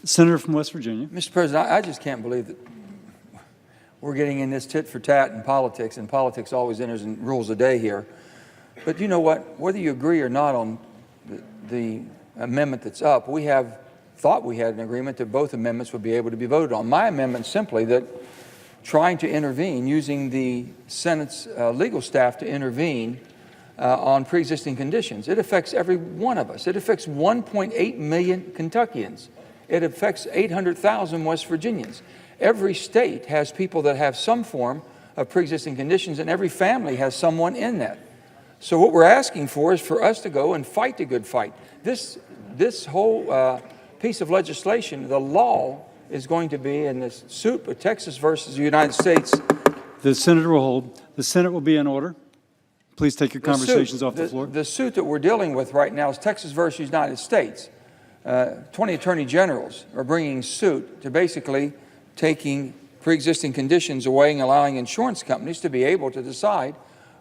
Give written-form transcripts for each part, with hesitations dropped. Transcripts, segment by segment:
Senator from West Virginia. Mr. President, I just can't believe that we're getting in this tit for tat in politics, and politics always enters and rules the day here. But you know what? Whether you agree or not on the amendment that's up, we have thought we had an agreement that both amendments would be able to be voted on. My amendment simply that trying to intervene, using the Senate's legal staff to intervene on pre-existing conditions. It affects every one of us. It affects 1.8 million Kentuckians. It affects 800,000 West Virginians. Every state has people that have some form of pre-existing conditions, and every family has someone in that. So what we're asking for is for us to go and fight the good fight. This whole piece of legislation, the law, is going to be in this suit with Texas versus the United States. The senator will hold. The Senate will be in order. Please take your conversations off the floor. The suit that we're dealing with right now is Texas versus the United States. 20 attorney generals are bringing suit to basically taking pre-existing conditions away and allowing insurance companies to be able to decide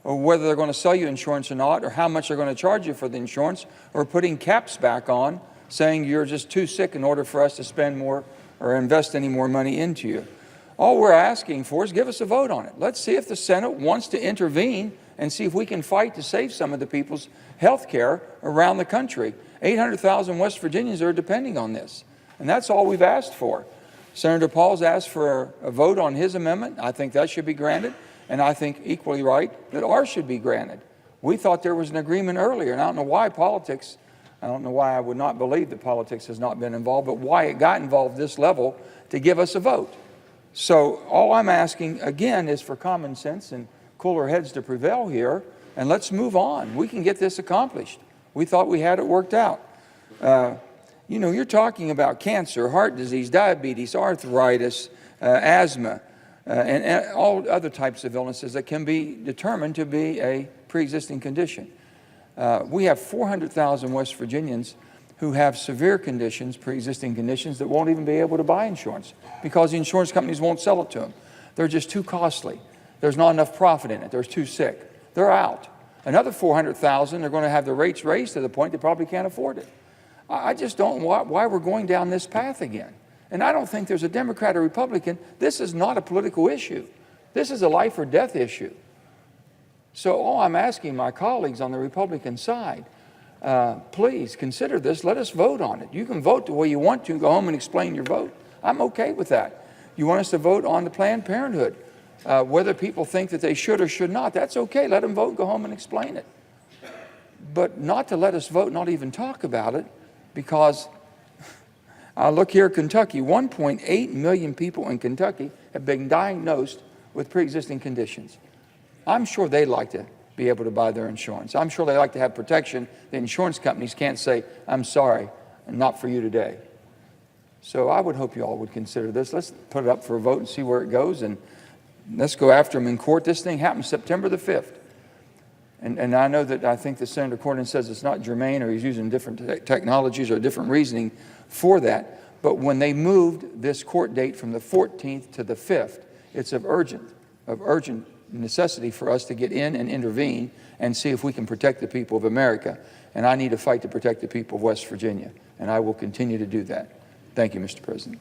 whether they're going to sell you insurance or not, or how much they're going to charge you for the insurance, or putting caps back on, saying you're just too sick in order for us to spend more or invest any more money into you. All we're asking for is give us a vote on it. Let's see if the Senate wants to intervene and see if we can fight to save some of the people's health care around the country. 800,000 West Virginians are depending on this, and that's all we've asked for. Senator Paul's asked for a vote on his amendment. I think that should be granted, and I think equally right that ours should be granted. We thought there was an agreement earlier, and I don't know why politics, I don't know why I would not believe that politics has not been involved, but why it got involved this level to give us a vote. So all I'm asking, again, is for common sense and cooler heads to prevail here, and let's move on. We can get this accomplished. We thought we had it worked out. You know, you're talking about cancer, heart disease, diabetes, arthritis, asthma, and all other types of illnesses that can be determined to be a pre-existing condition. We have 400,000 West Virginians who have severe conditions, pre-existing conditions, that won't even be able to buy insurance because the insurance companies won't sell it to them. They're just too costly. There's not enough profit in it. They're too sick. They're out. Another 400,000 are going to have the rates raised to the point they probably can't afford it. I just don't know why we're going down this path again. And I don't think there's a Democrat or Republican. This is not a political issue. This is a life or death issue. So all I'm asking my colleagues on the Republican side, please consider this. Let us vote on it. You can vote the way you want to, go home and explain your vote. I'm okay with that. You want us to vote on the Planned Parenthood, whether people think that they should or should not, that's okay. Let them vote, go home and explain it. But not to let us vote, not even talk about it, because look here, Kentucky, 1.8 million people in Kentucky have been diagnosed with pre-existing conditions. I'm sure they'd like to be able to buy their insurance. I'm sure they like to have protection. The insurance companies can't say, I'm sorry, not for you today. So I would hope you all would consider this. Let's put it up for a vote and see where it goes, and let's go after them in court. This thing happened September the 5th. And I know that I think that Senator Cornyn says it's not germane, or he's using different technologies or different reasoning for that. But when they moved this court date from the 14th to the 5th, it's of urgent necessity for us to get in and intervene and see if we can protect the people of America. And I need to fight to protect the people of West Virginia, and I will continue to do that. Thank you, Mr. President.